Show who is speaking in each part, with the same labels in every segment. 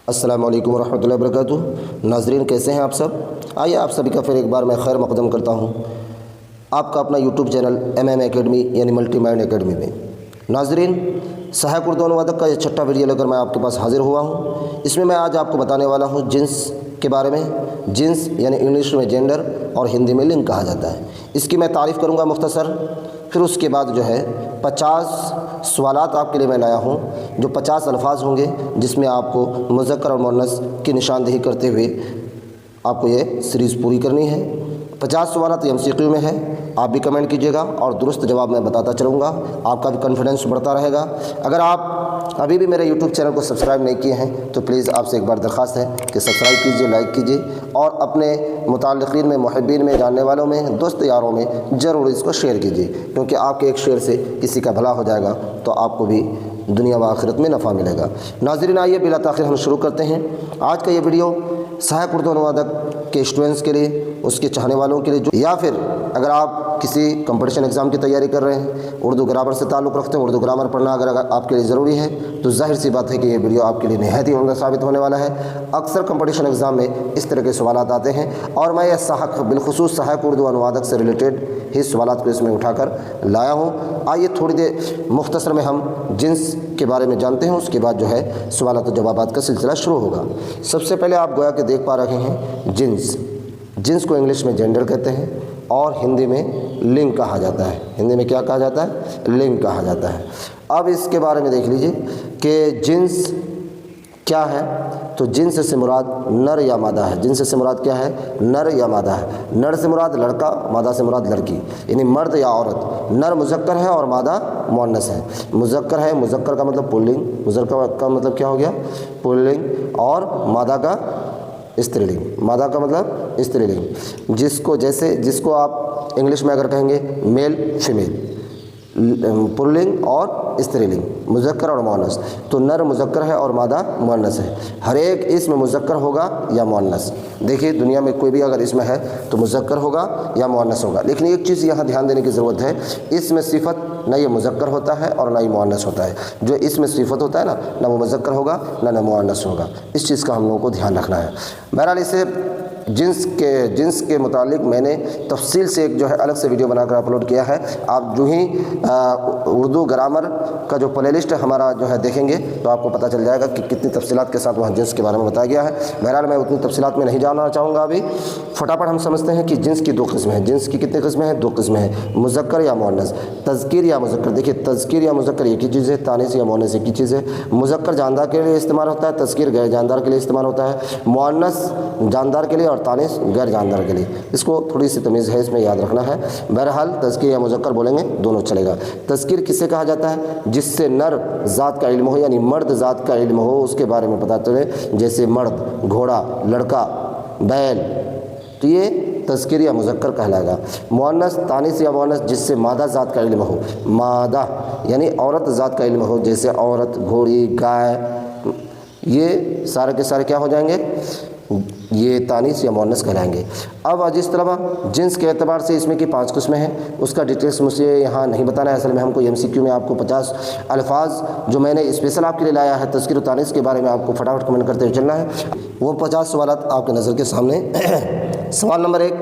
Speaker 1: السلام علیکم ورحمۃ اللہ وبرکاتہ۔ ناظرین کیسے ہیں آپ سب؟ آئیے آپ سبھی کا پھر ایک بار میں خیر مقدم کرتا ہوں آپ کا اپنا یوٹیوب چینل MM اکیڈمی یعنی ملٹی مائنڈ اکیڈمی میں۔ ناظرین سہاک اردو انوادک کا یہ چھٹا ویڈیو لے کر میں آپ کے پاس حاضر ہوا ہوں۔ اس میں آج آپ کو بتانے والا ہوں جنس کے بارے میں۔ جنس یعنی انگلش میں جینڈر اور ہندی میں لنگ کہا جاتا ہے۔ اس کی میں تعریف کروں گا مختصر، پھر اس کے بعد 50 سوالات آپ کے لیے میں لایا ہوں، جو 50 الفاظ ہوں گے جس میں آپ کو مذکر اور مؤنث کی نشاندہی کرتے ہوئے آپ کو یہ سیریز پوری کرنی ہے۔ 50 سوالات MCQ میں ہے، آپ بھی کمنٹ کیجیے گا اور درست جواب میں بتاتا چلوں گا، آپ کا بھی کانفیڈنس بڑھتا رہے گا۔ اگر آپ ابھی بھی میرے یوٹیوب چینل کو سبسکرائب نہیں کیے ہیں تو پلیز آپ سے ایک بار درخواست ہے کہ سبسکرائب کیجیے، لائک کیجیے اور اپنے متعلقین میں، محبین میں، جاننے والوں میں، دوست یاروں میں ضرور اس کو شیئر کیجیے، کیونکہ آپ کے ایک شیئر سے کسی کا بھلا ہو جائے گا تو آپ کو بھی دنیا و آخرت میں نفع ملے گا۔ ناظرین آئیے بلا تاخیر ہم شروع کرتے ہیں آج کا یہ ویڈیو۔ سہاک اردو انوادک کے اسٹوڈنٹس کے لیے، اس کے چاہنے والوں کے لیے، یا پھر اگر آپ کسی کمپٹیشن ایگزام کی تیاری کر رہے ہیں، اردو گرامر سے تعلق رکھتے ہیں، اردو گرامر پڑھنا اگر آپ کے لیے ضروری ہے تو ظاہر سی بات ہے کہ یہ ویڈیو آپ کے لیے نہایت ہی عمدہ ثابت ہونے والا ہے۔ اکثر کمپٹیشن ایگزام میں اس طرح کے سوالات آتے ہیں اور میں یہ بالخصوص سہاک اردو انوادک سے ریلیٹڈ ہی سوالات کو اس میں اٹھا کر لایا ہوں۔ آئیے تھوڑی دیر مختصر میں ہم جنس کے بارے میں جانتے ہیں، اس کے بعد سوالات و جوابات کا سلسلہ شروع ہوگا۔ سب سے پہلے آپ گویا کہ دیکھ پا رہے ہیں جنس۔ جنس کو انگلش میں جینڈر کہتے ہیں اور ہندی میں لنگ کہا جاتا ہے۔ ہندی میں کیا کہا جاتا ہے؟ لنگ کہا جاتا ہے۔ اب اس کے بارے میں دیکھ لیجئے کہ جنس کیا ہے۔ تو جنس سے مراد نر یا مادہ ہے۔ جنس سے مراد کیا ہے؟ نر یا مادہ ہے۔ نر سے مراد لڑکا، مادہ سے مراد لڑکی، یعنی مرد یا عورت۔ نر مذکر ہے اور مادہ مؤنث ہے۔ مذکر ہے، مذکر کا مطلب پلنگ، مذکر کا مطلب کیا ہو گیا؟ پلنگ، اور مادہ کا استری لنگ، مادہ کا مطلب استری لنگ، جس کو آپ انگلش میں اگر کہیں گے میل فیمیل، پلنگ اور استری لنگ، مذکر اور مؤنث۔ تو نر مذکر ہے اور مادہ مؤنث ہے۔ ہر ایک اسم مذکر ہوگا یا مؤنث۔ دیکھیے دنیا میں کوئی بھی اگر اسم ہے تو مذکر ہوگا یا مؤنث ہوگا، لیکن ایک چیز یہاں دھیان دینے کی ضرورت ہے، اسم صفت نہ یہ مذکر ہوتا ہے اور نہ ہی مؤنث ہوتا ہے۔ جو اسم صفت ہوتا ہے نہ وہ مذکر ہوگا نہ مؤنث ہوگا۔ اس چیز کا ہم لوگوں کو دھیان رکھنا ہے۔ بہرحال اسے جنس کے متعلق میں نے تفصیل سے ایک الگ سے ویڈیو بنا کر اپلوڈ کیا ہے۔ آپ جو ہی اردو گرامر کا پلے لسٹ ہمارا دیکھیں گے تو آپ کو پتہ چل جائے گا کہ کتنی تفصیلات کے ساتھ وہاں جنس کے بارے میں بتایا گیا ہے۔ بہرحال میں اتنی تفصیلات میں نہیں جانا چاہوں گا ابھی، فٹافٹ ہم سمجھتے ہیں کہ جنس کی 2 قسمیں ہیں۔ جنس کی کتنی قسمیں ہیں؟ 2 قسمیں ہیں، مذکر یا مؤنث۔ تذکیر یا مذکر، دیکھیے تذکیر یا مذکر ایک ہی چیز ہے، تانیث یا مؤنث ایک ہی چیز ہے۔ مذکر جاندار کے لیے استعمال ہوتا ہے، تذکیر غیر جاندار کے لیے استعمال ہوتا ہے۔ مؤنث جاندار کے لیے اور تانیث غیر جاندار کے لیے۔ اس کو تھوڑی سی تمیز ہے، اس میں یاد رکھنا ہے۔ بہرحال تذکیر یا مذکر بولیں گے دونوں چلے گا۔ تذکیر کسے کہا جاتا ہے؟ جس سے نر ذات کا علم ہو، یعنی مرد ذات کا علم ہو، اس کے بارے میں پتہ چلے، جیسے مرد، گھوڑا، لڑکا، بیل، تو یہ تذکیر یا مذکر کہلائے گا۔ مؤنث، تانیث یا مؤنث جس سے مادہ ذات کا علم ہو، مادہ یعنی عورت ذات کا علم ہو، جیسے عورت، گھوڑی، گائے، یہ سارے کے سارے کیا ہو جائیں گے؟ یہ تانیث یا مؤنث کہلائیں گے۔ اب جس طرح جنس کے اعتبار سے اس میں کی 5 قسمیں ہیں، اس کا ڈیٹیلس مجھے یہاں نہیں بتانا ہے۔ اصل میں ہم کو MCQ میں آپ کو 50 الفاظ جو میں نے اسپیشل آپ کے لیے لایا ہے تذکیر و تانیث کے بارے میں، آپ کو فٹافٹ کمنٹ کرتے ہوئے چلنا ہے۔ وہ 50 سوالات آپ کے نظر کے سامنے۔ سوال نمبر 1،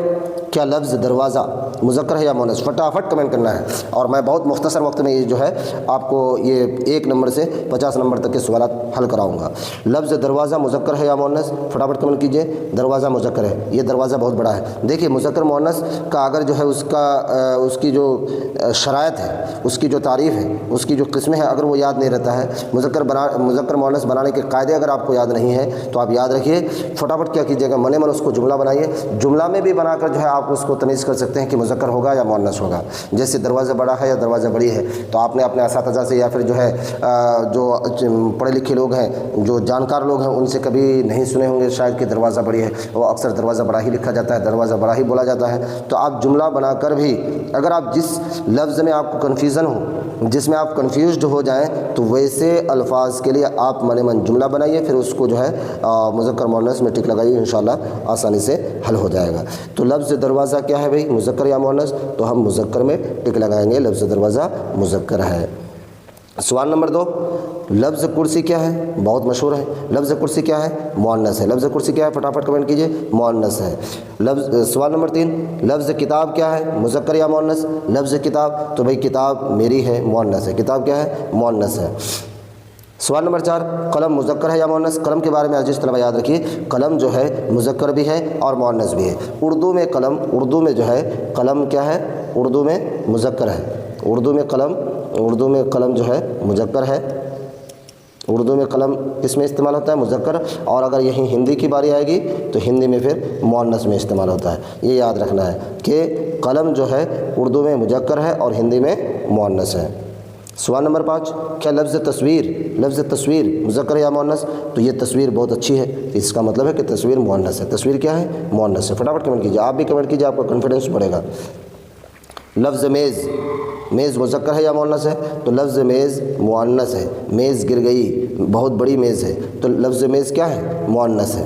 Speaker 1: کیا لفظ دروازہ مذکر ہے یا مؤنث؟ فٹافٹ کمنٹ کرنا ہے، اور میں بہت مختصر وقت میں یہ آپ کو یہ 1 نمبر سے 50 نمبر تک کے سوالات حل کراؤں گا۔ لفظ دروازہ مذکر ہے یا مؤنث؟ فٹافٹ کمنٹ کیجئے۔ دروازہ مذکر ہے، یہ دروازہ بہت بڑا ہے۔ دیکھیے مذکر مؤنث کا اگر اس کی جو شرائط ہے، اس کی جو تعریف ہے، اس کی جو قسمیں ہیں، اگر وہ یاد نہیں رہتا ہے، مذکر مؤنث بنانے کے قاعدے اگر آپ کو یاد نہیں ہے تو آپ یاد رکھیے، فٹافٹ کیا کیجیے گا، من اس کو جملہ بنائیے۔ جملہ میں بھی بنا کر آپ اس کو تمیز کر سکتے ہیں کہ مذکر ہوگا یا مؤنث ہوگا۔ جیسے دروازہ بڑا ہے یا دروازہ بڑی ہے، تو آپ نے اپنے اساتذہ سے یا پھر جو پڑھے لکھے لوگ ہیں، جو جانکار لوگ ہیں، ان سے کبھی نہیں سنے ہوں گے شاید کہ دروازہ بڑی ہے، وہ اکثر دروازہ بڑا ہی لکھا جاتا ہے، دروازہ بڑا ہی بولا جاتا ہے۔ تو آپ جملہ بنا کر بھی اگر آپ جس لفظ میں آپ کو کنفیوژن ہو، جس میں آپ کنفیوزڈ ہو جائیں، تو ویسے الفاظ کے لیے آپ من جملہ بنائیے، پھر اس کو مذکر مؤنث میں ٹک لگائیے، انشاءاللہ آسانی سے حل ہو جائے گا۔ تو لفظ دروازہ کیا ہے بھائی؟ مذکر یا مؤنث؟ تو ہم مذکر میں ٹک لگائیں گے، لفظ دروازہ مذکر ہے۔ سوال نمبر 2، لفظ کرسی کیا ہے؟ بہت مشہور ہے، لفظ کرسی کیا ہے؟ مؤنث ہے، لفظ کرسی کیا ہے؟ فٹافٹ کمنٹ کیجئے، مؤنث ہے۔ سوال نمبر 3، لفظ کتاب کیا ہے؟ مذکر یا مؤنث؟ لفظ کتاب، تو بھئی کتاب میری ہے، مؤنث ہے، کتاب کیا ہے؟ مؤنث ہے۔ سوال نمبر 4، قلم مذکر ہے یا مؤنث؟ قلم کے بارے میں عزیز طلبہ یاد رکھیے، قلم جو ہے مذکر بھی ہے اور مؤنث بھی ہے۔ اردو میں قلم، اردو میں جو ہے قلم کیا ہے؟ اردو میں مذکر ہے، اردو میں قلم جو ہے مذکر ہے، اردو میں قلم کس میں استعمال ہوتا ہے؟ مذکر، اور اگر یہیں ہندی کی باری آئے گی تو ہندی میں پھر مؤنث میں استعمال ہوتا ہے۔ یہ یاد رکھنا ہے کہ قلم جو ہے اردو میں مذکر ہے اور ہندی میں مؤنث ہے۔ سوال نمبر 5، کیا لفظ تصویر مذکر ہے یا مؤنث؟ تو یہ تصویر بہت اچھی ہے، اس کا مطلب ہے کہ تصویر مؤنث ہے، تصویر کیا ہے؟ مؤنث ہے۔ فٹافٹ کمنٹ کیجیے، آپ بھی کمنٹ کیجیے، آپ کا کانفیڈنس بڑھے گا۔ لفظ میز مذکر ہے یا مؤنث ہے؟ تو لفظ میز مؤنث ہے، میز گر گئی، بہت بڑی میز ہے، تو لفظ میز کیا ہے؟ مؤنث ہے۔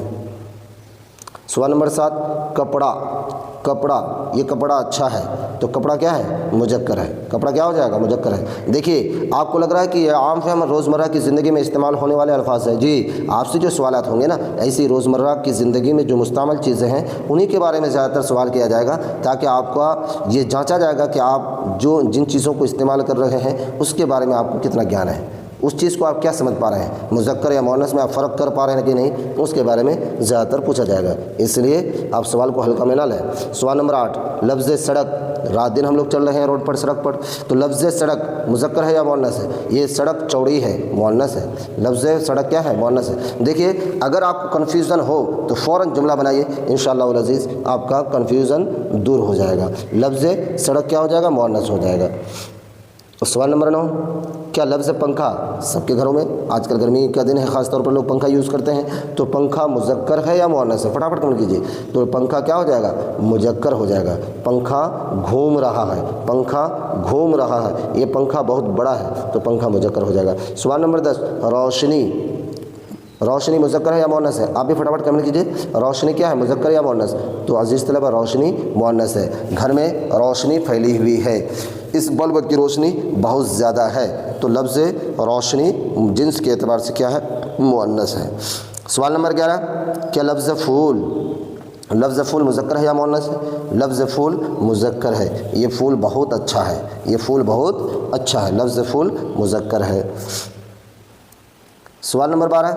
Speaker 1: سوال نمبر 7، کپڑا، یہ کپڑا اچھا ہے، تو کپڑا کیا ہے؟ مذکر ہے، کپڑا کیا ہو جائے گا؟ مذکر ہے۔ دیکھیے آپ کو لگ رہا ہے کہ یہ عام فہم روزمرہ کی زندگی میں استعمال ہونے والے الفاظ ہیں، جی آپ سے جو سوالات ہوں گے نا، ایسی روزمرہ کی زندگی میں جو مستعمل چیزیں ہیں انہی کے بارے میں زیادہ تر سوال کیا جائے گا، تاکہ آپ کا یہ جانچا جائے گا کہ آپ جن چیزوں کو استعمال کر رہے ہیں اس کے بارے میں آپ کو کتنا گیان ہے، اس چیز کو آپ کیا سمجھ پا رہے ہیں، مذکر یا مؤنث میں آپ فرق کر پا رہے ہیں کہ نہیں، اس کے بارے میں زیادہ تر پوچھا جائے گا، اس لیے آپ سوال کو ہلکا میں نہ لیں۔ سوال نمبر 8، لفظ سڑک، رات دن ہم لوگ چل رہے ہیں روڈ پر، سڑک پر، تو لفظ سڑک مذکر ہے یا مؤنث ہے؟ یہ سڑک چوڑی ہے، مؤنث ہے، لفظ سڑک کیا ہے؟ مؤنث ہے۔ دیکھیے اگر آپ کو کنفیوژن ہو تو فوراً جملہ بنائیے، انشاءاللہ العزیز آپ کا کنفیوژن دور ہو جائے گا، لفظ سڑک کیا ہو جائے گا؟ مؤنث ہو جائے گا۔ سوال نمبر 9، کیا لفظ پنکھا، سب کے گھروں میں آج کل گرمی کا دن ہے، خاص طور پر لوگ پنکھا یوز کرتے ہیں، تو پنکھا مذکر ہے یا مؤنث ہے؟ فٹافٹ کمنٹ کیجیے، تو پنکھا کیا ہو جائے گا؟ مذکر ہو جائے گا۔ پنکھا گھوم رہا ہے، پنکھا گھوم رہا ہے، یہ پنکھا بہت بڑا ہے، تو پنکھا مذکر ہو جائے گا۔ سوال نمبر 10، روشنی مذکر ہے یا مؤنث ہے؟ آپ بھی فٹافٹ کمنٹ کیجیے، روشنی کیا ہے؟ مذکر یا مؤنث؟ تو عزیز طلبہ روشنی مؤنث ہے، گھر میں روشنی پھیلی ہوئی ہے، اس بلب کی روشنی بہت زیادہ ہے، تو لفظ روشنی جنس کے اعتبار سے کیا ہے؟ مؤنث ہے۔ سوال نمبر 11، کیا لفظ پھول مذکر ہے یا مؤنث ہے؟ لفظ پھول مذکر ہے، یہ پھول بہت اچھا ہے، یہ پھول بہت اچھا ہے، لفظ پھول مذکر ہے۔ سوال نمبر 12،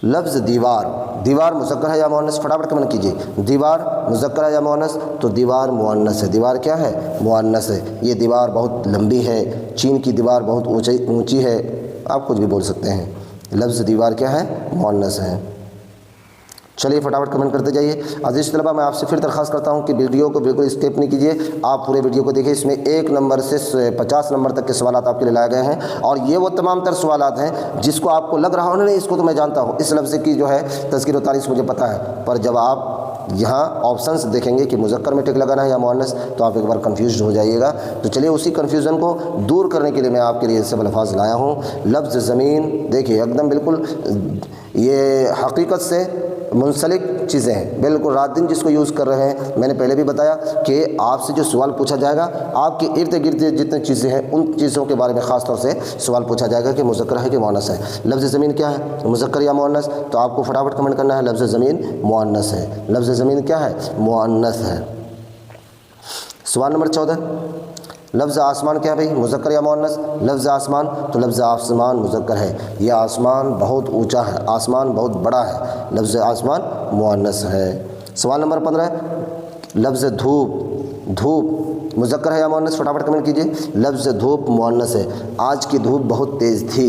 Speaker 1: لفظ دیوار مذکر ہے یا مؤنث؟ فٹافٹ کمنٹ کیجیے، دیوار مذکر ہے یا مؤنث؟ تو دیوار مؤنث ہے، دیوار کیا ہے؟ مؤنث ہے، یہ دیوار بہت لمبی ہے، چین کی دیوار بہت اونچی ہے، آپ کچھ بھی بول سکتے ہیں، لفظ دیوار کیا ہے؟ مؤنث ہے۔ چلیے فٹافٹ کمنٹ کرتے جائیے۔ عزیز طلبہ میں آپ سے پھر درخواست کرتا ہوں کہ ویڈیو کو بالکل اسکپ نہیں کیجیے، آپ پورے ویڈیو کو دیکھیں، اس میں 1 نمبر سے 50 نمبر تک کے سوالات آپ کے لیے لائے گئے ہیں، اور یہ وہ تمام تر سوالات ہیں جس کو آپ کو لگ رہا ہو نہیں اس کو تو میں جانتا ہوں، اس لفظ کی جو ہے تذکیر و تانیث مجھے پتہ ہے، پر جب آپ یہاں آپشنس دیکھیں گے کہ مذکر میں ٹک لگانا ہے یا مؤنث، تو آپ ایک بار کنفیوزڈ ہو جائیے گا۔ تو چلیے اسی کنفیوژن کو دور کرنے کے لیے میں آپ کے لیے سب الفاظ لایا ہوں۔ لفظ زمین، دیکھیے ایک دم بالکل یہ حقیقت سے منسلک چیزیں ہیں، بالکل رات دن جس کو یوز کر رہے ہیں، میں نے پہلے بھی بتایا کہ آپ سے جو سوال پوچھا جائے گا، آپ کے ارد گرد جتنے چیزیں ہیں ان چیزوں کے بارے میں خاص طور سے سوال پوچھا جائے گا کہ مذکر ہے کہ مؤنث ہے۔ لفظ زمین کیا ہے؟ مذکر یا مؤنث؟ تو آپ کو فٹافٹ کمنٹ کرنا ہے، لفظ زمین مؤنث ہے، لفظ زمین کیا ہے؟ مؤنث ہے۔ سوال نمبر 14، لفظ آسمان کیا ہے بھائی؟ مذکر یا مؤنث؟ لفظ آسمان، تو لفظ آسمان مذکر ہے، یہ آسمان بہت اونچا ہے، آسمان بہت بڑا ہے، لفظ آسمان مؤنث ہے۔ سوال نمبر 15، لفظ دھوپ مذکر ہے یا مؤنث؟ فٹافٹ کمنٹ کیجیے، لفظ دھوپ مؤنث ہے، آج کی دھوپ بہت تیز تھی،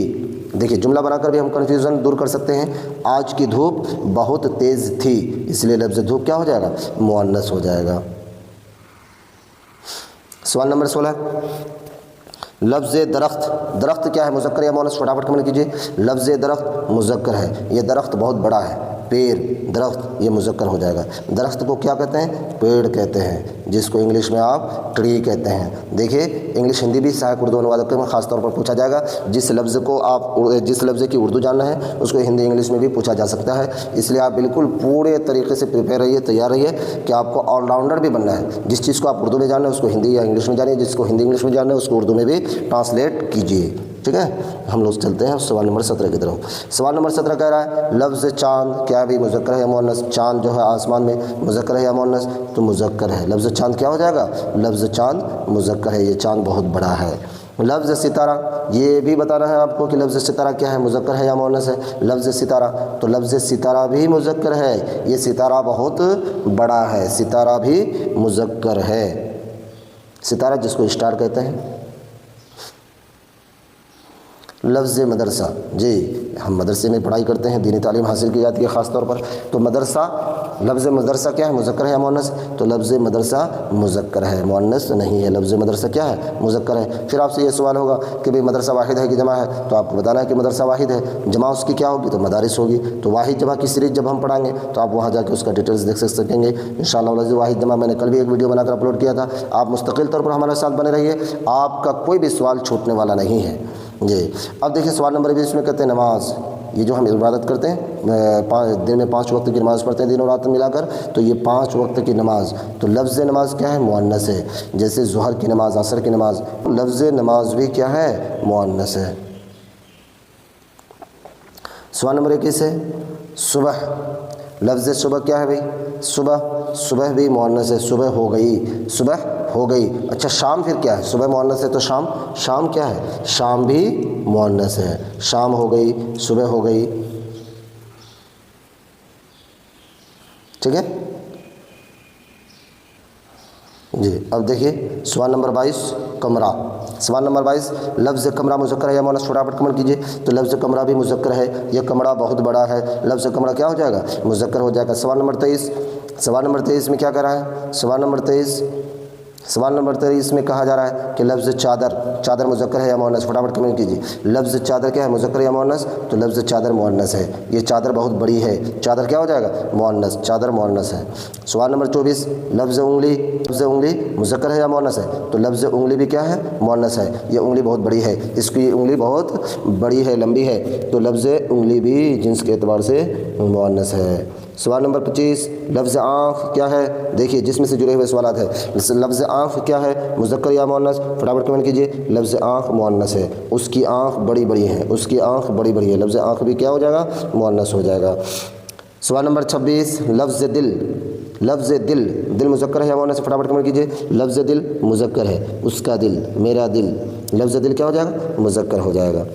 Speaker 1: دیکھیے جملہ بنا کر بھی ہم کنفیوژن دور کر سکتے ہیں، آج کی دھوپ بہت تیز تھی، اس لیے لفظ دھوپ کیا ہو جائے گا؟ مؤنث ہو جائے گا۔ سوال نمبر 16، لفظ درخت کیا ہے؟ مذکر یا مؤنث؟ فٹافٹ کمنٹ کیجیے، لفظ درخت مذکر ہے، یہ درخت بہت بڑا ہے، पेड़, दरख्त, ये मुज़क्कर हो जाएगा। दरख्त को क्या कहते हैं? पेड़ कहते हैं, जिसको इंग्लिश में आप ट्री कहते हैं। देखिए इंग्लिश हिंदी भी सहायक उर्दू अनुवादक में ख़ास तौर पर पूछा जाएगा। जिस लफ्ज़ की उर्दू जानना है उसको हिंदी इंग्लिश में भी पूछा जा सकता है। इसलिए आप बिल्कुल पूरे तरीके से प्रिपेयर रहिए, तैयार रहिए कि आपको ऑलराउंडर भी बनना है। जिस चीज़ को आप उर्दू में जानना है उसको हिंदी या इंग्लिश में जानिए, जिसको हिंदी इंग्लिश में जानना है उसको उर्दू में भी ट्रांसलेट कीजिए। ठीक है, हम लोग चलते हैं सवाल नंबर 17 की तरफ। सवाल नंबर 17 कह रहा है लफ्ज़ चाँद क्या है भी मुज़क्कर है या मुअन्नस? चाँद जो है आसमान में मुज़क्कर है या मुअन्नस? तो मुज़क्कर है। लफ्ज़ चाँद क्या हो जाएगा? लफ्ज़ चाँद मुज़क्कर है, ये चाँद बहुत बड़ा है। लफ्ज़ सितारा, ये भी बताना है आपको कि लफ्ज़ सितारा क्या है, मुज़क्कर है या मुअन्नस है? लफ्ज़ सितारा, तो लफ्ज़ सितारा भी मुज़क्कर है, ये सितारा बहुत बड़ा है, सितारा भी मुज़क्कर है। सितारा जिसको स्टार कहते हैं। लफ्ज़ मदरसा, जी हम मदरसे में पढ़ाई करते हैं, दीनी तालीम हासिल की जाती है ख़ास तौर पर। तो मदरसा, लफ्ज़ मदरसा क्या है, मुज़क्कर है या मुअन्नस? तो लफ्ज़ मदरसा मुज़क्कर है, मुअन्नस नहीं है। लफ्ज़ मदरसा क्या है? मुज़क्कर है। फिर आपसे ये सवाल होगा कि भाई मदरसा वाहिद है कि जमा है? तो आपको बताना है कि मदरसा वाहिद है। जमा उसकी क्या होगी? तो मदारिस होगी। तो वाहिद जमा की सीरीज़ जब हम पढ़ाएंगे तो आप वहाँ जाकर उसका डिटेल्स देख सकेंगे इंशाअल्लाह। वाहिद जमा मैंने कल भी एक वीडियो बनाकर अपलोड किया था। आप मुस्तकिल तौर पर हमारे साथ बने रहिए, आपका कोई भी सवाल छूटने वाला नहीं है जी। अब देखिए सवाल नंबर 20 में कहते हैं नमाज, ये जो हम इबादत करते हैं, दिन में 5 वक्त की नमाज़ पढ़ते हैं दिन और रात मिलाकर, तो ये 5 वक्त की नमाज, तो लफ्ज़ नमाज क्या है? मुअन्नस है। जैसे ज़ुहर की नमाज, असर की नमाज, लफ्ज़ नमाज भी क्या है? मुअन्नस है। सवाल नंबर 21 है सुबह, लफ्ज़ सुबह क्या है भाई? सुबह, सुबह भी मुअन्नस है, सुबह हो गई, सुबह हो गई। अच्छा शाम फिर क्या है? सुबह मुअन्नस है तो शाम, शाम क्या है? शाम भी मुअन्नस है, शाम हो गई, सुबह हो गई। ठीक है जी। अब देखिए सवाल नंबर 22 कमरा। सवाल नंबर 22 लफ्ज़ कमरा मुज़क्कर है या मुअन्नस? फटाफट कमेंट कीजिए। तो लफ्ज़ कमरा भी मुज़क्कर है, यह कमरा बहुत बड़ा है, लफ्ज़ कमरा क्या हो जाएगा? मुज़क्कर हो जाएगा। सवाल नंबर 23, सवाल नंबर 23 में क्या कह रहा है? सवाल नंबर 23 में कहा जा रहा है कि लफ्ज़ चादर, चादर मुज़क्कर है या मुअन्नस? फटाफट कमेंट कीजिए। लफ्ज़ चादर क्या है? मुज़क्कर या मुअन्नस? तो लफ्ज़ चादर मुअन्नस है, ये चादर बहुत बड़ी है, चादर क्या हो जाएगा? मुअन्नस, चादर मुअन्नस है। सवाल नंबर 24 लफ्ज़ उंगली, लफ्ज़ उंगली मुज़क्कर है या मुअन्नस है? तो लफ्ज़ उंगली भी क्या है? मुअन्नस है, ये उंगली बहुत बड़ी है, इसकी उंगली बहुत बड़ी है, लंबी है, तो लफ्ज़ उंगली भी जिन्स के एतबार से मुअन्नस है। सवाल नंबर 25 लफ्ज़ आँख क्या है? देखिए जिसमें से जुड़े हुए सवाल है। लफ्ज़ आँख क्या है? मुज़क्कर या मुअन्नस? फटाफट कमेंट कीजिए। लफ्ज़ आँख मुअन्नस है, उसकी आँख बड़ी बड़ी है, उसकी आँख बड़ी बड़ी है, लफ्ज़ आँख भी क्या हो जाएगा? मुअन्नस हो जाएगा। सवाल नंबर 26 लफ्ज़ दिल, लफ्ज़ दिल, दिल मुज़क्कर है या मुअन्नस? फटाफट कमेंट कीजिए। लफ्ज़ दिल मुज़क्कर है, उसका दिल, मेरा दिल, लफ्ज़ दिल क्या हो जाएगा? मुज़क्कर हो जाएगा।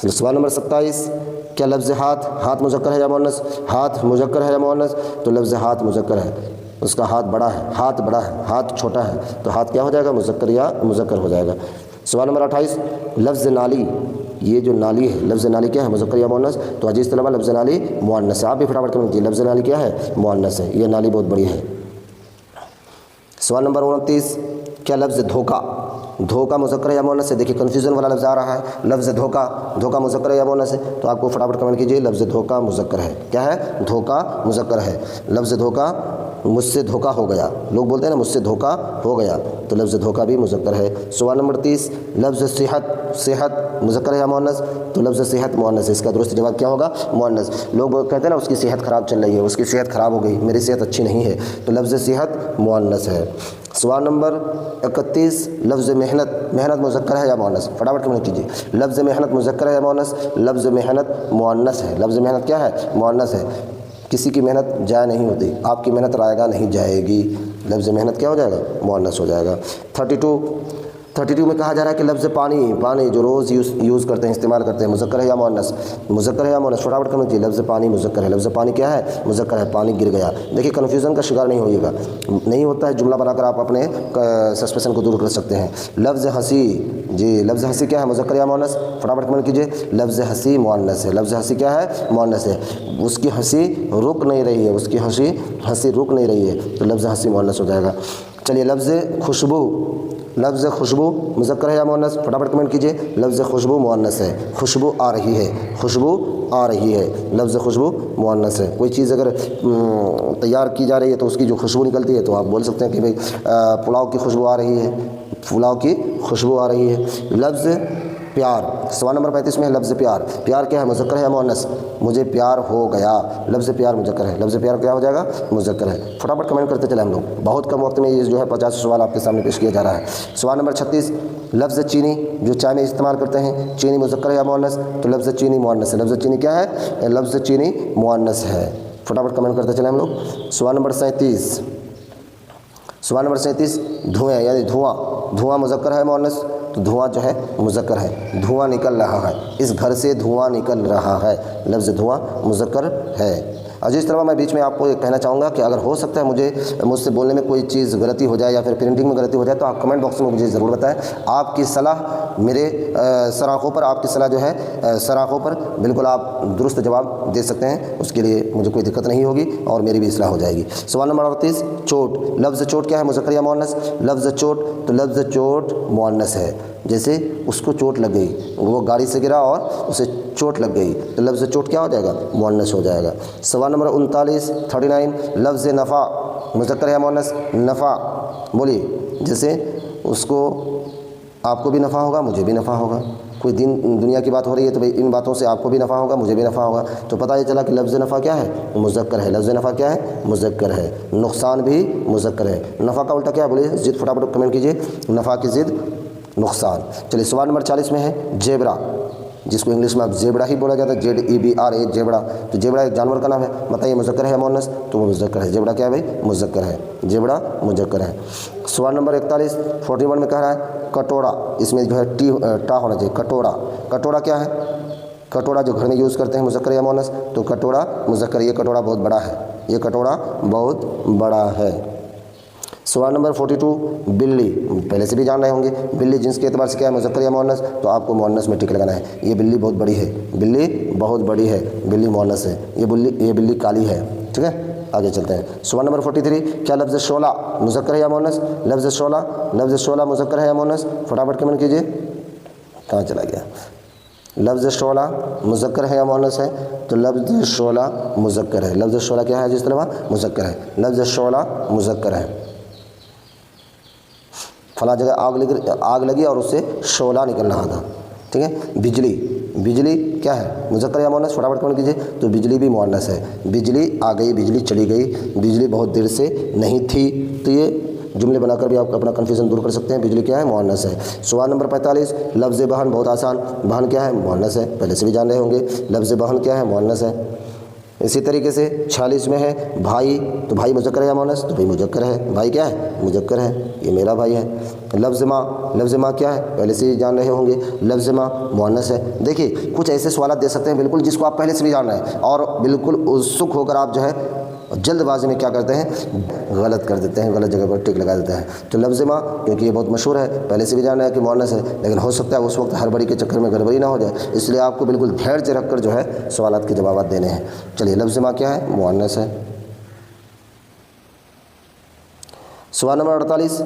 Speaker 1: सवाल नंबर 27 क्या लफ्ज़ हाथ, हाथ मुज़क्कर है या मुअन्नस? हाथ मुज़क्कर है या मुअन्नस? तो लफ्ज़ हाथ मुज़क्कर है, उसका हाथ बड़ा है, हाथ बड़ा है, हाथ छोटा है, तो हाथ क्या हो जाएगा? मुज़क्कर या मुज़क्कर हो जाएगा। सवाल नंबर 28 लफ्ज़ नाली, ये जो नाली है, लफ्ज़ नाली क्या है? मुज़क्कर या मुअन्नस? तो अजीज़ तलबा लफ्ज़ नाली मुअन्नस है। आप भी फटाफट कमेंट कीजिए, लफ्ज़ नाली क्या है? मुअन्नस है, ये नाली बहुत बड़ी है। सवाल नंबर 29 क्या लफ्ज़ धोखा, धोखा मुज़क्कर है या मुअन्नस है? देखिए कन्फ्यूज़न वाला लफ्ज़ आ रहा है, लफ्ज़ धोखा, धोखा मुज़क्कर है या मुअन्नस है? तो आपको फटाफट कमेंट कीजिए, लफ्ज़ धोखा मुज़क्कर है। क्या है? धोखा मुज़क्कर है। लफ्ज़ धोखा, मुझसे धोखा हो गया, लोग बोलते हैं ना मुझसे धोखा हो गया, तो लफ्ज़ धोखा भी मुज़क्कर है। सवाल नंबर 30 लफ्ज़ सेहत, सेहत मुज़क्कर है या मुअन्नस? तो लफ्ज़ सेहत मुअन्नस है, इसका दुरुस्त जवाब क्या होगा? मुअन्नस। लोग कहते हैं ना उसकी सेहत ख़राब चल रही है, उसकी सेहत ख़राब हो गई, मेरी सेहत अच्छी नहीं है, तो लफ्ज़ सेहत मुअन्नस है। सवाल नंबर 31 लफ्ज़ मेहनत, मेहनत मुज़क्कर है या मुअन्नस? फटाफट कमेंट कीजिए। लफ्ज़ मेहनत मुज़क्कर है या मुअन्नस? लफ्ज़ मेहनत मुअन्नस है, लफ्ज़ मेहनत क्या है? मुअन्नस है। किसी की मेहनत ज़ाया नहीं होती, आपकी मेहनत रायगा नहीं जाएगी, लफ्ज़ मेहनत क्या हो जाएगा? मुअन्नस हो जाएगा। 32 में कहा जा रहा है कि लफ्ज़ पानी, पानी जो रोज़ यूज़ करते हैं, इस्तेमाल करते हैं, मुज़क्कर है या मुअन्नस? मुज़क्कर है या मुअन्नस? फटाफट कमेंट कीजिए। लफ्ज़ पानी मुज़क्कर है, लफ्ज़ पानी क्या है? मुज़क्कर है, पानी गिर गया। देखिए कन्फ्यूज़न का शिकार नहीं होइएगा, नहीं होता है, जुमला बनाकर आप अपने सस्पेंशन को दूर कर सकते हैं। लफ्ज़ हंसी, जी लफ्ज़ हंसी क्या है? मुज़क्कर या मुअन्नस? फटाफट कमेंट कीजिए। लफ्ज़ हंसी मुअन्नस है, लफ्ज़ हंसी क्या है? मुअन्नस है, उसकी हंसी रुक नहीं रही है, उसकी हंसी रुक नहीं रही है, तो लफ्ज़ हंसी मुअन्नस हो जाएगा। चलिए लफ्ज़ खुशबू, लफ्ज़ खुशबू मुज़क्कर है या मुअन्नस, फटाफट कमेंट कीजिए। लफ्ज़ खुशबू मुअन्नस है, खुशबू आ रही है, खुशबू आ रही है, लफ्ज़ खुशबू मुअन्नस है। कोई चीज़ अगर तैयार की जा रही है तो उसकी जो खुशबू निकलती है तो आप बोल सकते हैं कि भाई पुलाव की खुशबू आ रही है, पुलाव की खुशबू आ रही है। लफ्ज़ प्यार, सवाल नंबर 35 में है लफ्ज़ प्यार। प्यार क्या है, मुज़क्कर है या मुअन्नस? मुझे प्यार हो गया, लफ्ज़ प्यार मुज़क्कर है, लफ्ज़ प्यार क्या हो जाएगा, मुज़क्कर है। फटाफट कमेंट करते चले हम लोग, बहुत कम वक्त में ये जो है 50 सवाल आपके सामने पेश किया जा रहा है। सवाल नंबर 36, लफ्ज़ चीनी जो चाय में इस्तेमाल करते हैं, चीनी मुज़क्कर है या मुअन्नस? तो लफ्ज़ चीनी मुअन्नस है, लफ्ज़ चीनी क्या है, लफ्ज़ चीनी मुअन्नस है। फटाफट कमेंट करते चले हम लोग। सवाल नंबर 37, सवाल नंबर 37, धुएँ यानी धुआं, धुआं मुज़क्कर है मुअन्नस? तो धुआं जो है मुज़क्कर है, धुआं निकल रहा है, इस घर से धुआं निकल रहा है, लफ्ज़ धुआं मुज़क्कर है। अजीज़ तलबा, मैं बीच में आपको एक कहना चाहूँगा कि अगर हो सकता है मुझसे बोलने में कोई चीज़ गलती हो जाए या फिर प्रिंटिंग में गलती हो जाए तो आप कमेंट बॉक्स में मुझे ज़रूर बताएं। आपकी सलाह मेरे सराखों पर, आपकी सलाह जो है सराखों पर बिल्कुल आप दुरुस्त जवाब दे सकते हैं, उसके लिए मुझे कोई दिक्कत नहीं होगी और मेरी भी इस्लाह हो जाएगी। सवाल नंबर 38, चोट, लफ्ज़ चोट क्या है, मुज़क्कर या मुअन्नस? लफ्ज़ चोट, तो लफ्ज़ चोट मुअन्नस है। जैसे उसको चोट लग गई, वो गाड़ी से गिरा और उसे चोट लग गई, तो लफ्ज़ चोट क्या हो जाएगा, मुअन्नस हो जाएगा। सवाल नंबर 39, लफ्ज़ नफ़ा मुज़क्कर या मुअन्नस? नफ़ा बोलिए, जैसे उसको, आपको भी नफ़ा होगा, मुझे भी नफ़ा होगा, कोई दुनिया की बात हो रही है तो भाई इन बातों से आपको भी नफ़ा होगा, मुझे भी नफ़ा होगा, तो पता ये चला कि लफ्ज़ नफ़ा क्या है, मुज़क्कर है, लफ्ज़ नफ़ा क्या है, मुज़क्कर है। नुकसान भी मुज़क्कर है, नफ़ा का उल्टा क्या है बोलिए, ज़िद, फटाफट कमेंट कीजिए, नफ़ा की ज़िद नुकसान। चलिए सवाल नंबर 40 में है जेबरा, जिसको इंग्लिश में आप जेबड़ा ही बोला जाता है, ZEBRA, जेबड़ा। तो जेबड़ा एक जानवर का नाम है, बताइए मुज़क्कर है या मुअन्नस? तो वो मुज़क्कर है, जेबड़ा क्या है भाई, मुज़क्कर है, जेबड़ा मुज़क्कर है। सवाल नंबर 41 में कह रहा है कटोरा, इसमें जो है टा होना चाहिए, कटोरा, कटोरा क्या है, कटोरा जो घर में यूज़ करते हैं, मुज़क्कर या मुअन्नस? तो कटोरा मुज़क्कर, ये कटोरा बहुत बड़ा है, ये कटोरा बहुत बड़ा है। सवाल नंबर 42, बिल्ली, पहले से भी जान रहे होंगे, बिल्ली जिन्स के एतबार से क्या है, मुज़क्कर या मुअन्नस? तो आपको मुअन्नस में टिक लगाना है, ये बिल्ली बहुत बड़ी है, बिल्ली बहुत बड़ी है, बिल्ली मुअन्नस है, ये बिल्ली काली है, ठीक है। आगे चलते हैं। सवाल नंबर 43, क्या लफ्ज़ शोला मुज़क्कर है या मुअन्नस? लफ्ज़ शोला मुज़क्कर है या मुअन्नस? फटाफट कमेंट कीजिए, कहाँ चला गया, लफ्ज़ शोला मुज़क्कर है या मुअन्नस है? तो लफ्ज़ शोला मुज़क्कर है, लफ्ज़ शोला क्या है जिस तरह, मुज़क्कर है, लफ्ज़ शोला मुज़क्कर है। फला जगह आग लगी और उससे शोला निकल रहा था, ठीक है। बिजली, बिजली क्या है, मुज़क्कर या मुअन्नस? फटाफट कमेंट कीजिए, तो बिजली भी मुअन्नस है, बिजली आ गई, बिजली चली गई, बिजली बहुत देर से नहीं थी, तो ये जुमले बनाकर भी आप अपना कन्फ्यूज़न दूर कर सकते हैं, बिजली क्या है, मुअन्नस है। सवाल नंबर 45, लफ्ज़ बहन, बहुत आसान, बहन क्या है, मुअन्नस है, पहले से भी जान रहे होंगे, लफ्ज़ बहन क्या है, मुअन्नस है। इसी तरीके से 46 में है भाई, तो भाई मुज़क्कर है या मुअन्नस? तो भाई मुज़क्कर है, भाई क्या है, मुज़क्कर है, ये मेरा भाई है। लफ्ज़ माँ क्या है, पहले से ही जान रहे होंगे, लफ्ज़ माँ मुअन्नस है। देखिए कुछ ऐसे सवाल दे सकते हैं बिल्कुल जिसको आप पहले से भी जान रहे हैं और बिल्कुल उत्सुक होकर आप जो है जल्दबाजी में क्या करते हैं, गलत कर देते हैं, गलत जगह पर टिक लगा देते हैं। तो लफ्ज़ माँ क्योंकि ये बहुत मशहूर है, पहले से भी जाना है कि मुअन्नस है, लेकिन हो सकता है उस वक्त हड़बड़ी के चक्कर में गड़बड़ी ना हो जाए, इसलिए आपको बिल्कुल धैर्य रखकर जो है सवालात के जवाब देने हैं। चलिए लफ्ज़ माँ क्या है, मुअन्नस है। सवाल नंबर 48,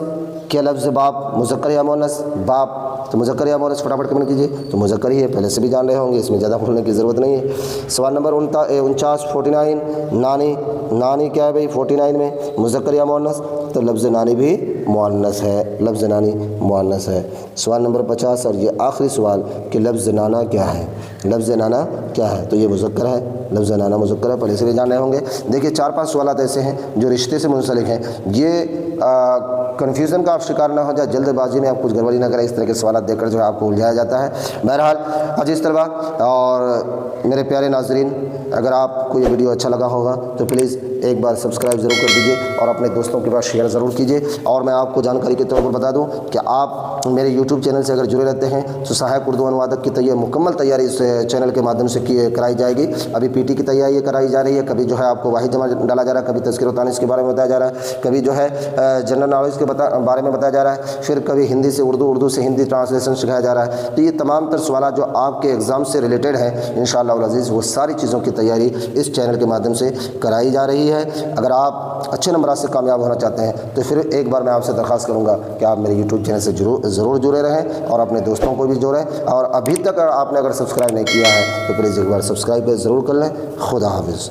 Speaker 1: क्या लफ्ज़ बाप मुज़क्कर या मुअन्नस? बाप तो मुज़क्कर या मुअन्नस? फटाफट कमेंट कीजिए, तो मुज़क्कर ही है, पहले से भी जान रहे होंगे, इसमें ज़्यादा बोलने की ज़रूरत नहीं है। सवाल नंबर 49, नानी, नानी क्या है भाई 49 में, मुज़क्कर या मुअन्नस? तो लफ्ज़ नानी भी मुअन्नस है, लफ्ज़ नानी मुअन्नस है। सवाल नंबर 50 और ये आखिरी सवाल कि लफ्ज़ नाना क्या है, लफ्ज़ नाना क्या है? तो ये मुज़क्कर है, लफ्ज़ नाना मुज़क्कर है, पहले से भी जान रहे होंगे। देखिए 4-5 सवाल ऐसे हैं जो रिश्ते से मुंसलिक हैं, ये कन्फ्यूज़न का आप शिकार ना हो जाए, जल्दबाजी में आप कुछ गड़बड़ी ना करें, इस तरह के सवाल देकर जो है आपको उलझाया जाता है। बहरहाल अजीज़ तलबा और मेरे प्यारे नाज़रीन, अगर आपको ये वीडियो अच्छा लगा होगा तो प्लीज़ एक बार सब्सक्राइब ज़रूर कर दीजिए और अपने दोस्तों के पास शेयर ज़रूर कीजिए। और मैं आपको जानकारी के तौर पर बता दूं कि आप मेरे यूट्यूब चैनल से अगर जुड़े रहते हैं तो सहायक उर्दू अनुवादक की मुकम्मल तैयारी इस चैनल के माध्यम से कराई जाएगी। अभी PT की तैयारी कराई जा रही है, कभी जो है आपको वाहिद जमा डाला जा रहा है, कभी तज़किर व तानीस के बारे में बताया जा रहा है, कभी जो है जनरल नॉलेज के بارے میں بتایا جا رہا ہے، پھر کبھی ہندی سے اردو، اردو سے ہندی ٹرانسلیشن سکھایا جا رہا ہے۔ تو یہ تمام تر سوالات جو آپ کے ایگزام سے ریلیٹڈ ہیں انشاءاللہ العزیز وہ ساری چیزوں کی تیاری اس چینل کے مادھیم سے کرائی جا رہی ہے۔ اگر آپ اچھے نمبرات سے کامیاب ہونا چاہتے ہیں تو پھر ایک بار میں آپ سے درخواست کروں گا کہ آپ میرے یوٹیوب چینل سے ضرور جڑے رہیں اور اپنے دوستوں کو بھی جوڑیں، اور ابھی تک آپ نے اگر سبسکرائب نہیں کیا ہے تو پلیز ایک بار سبسکرائب ضرور کر لیں۔ خدا حافظ۔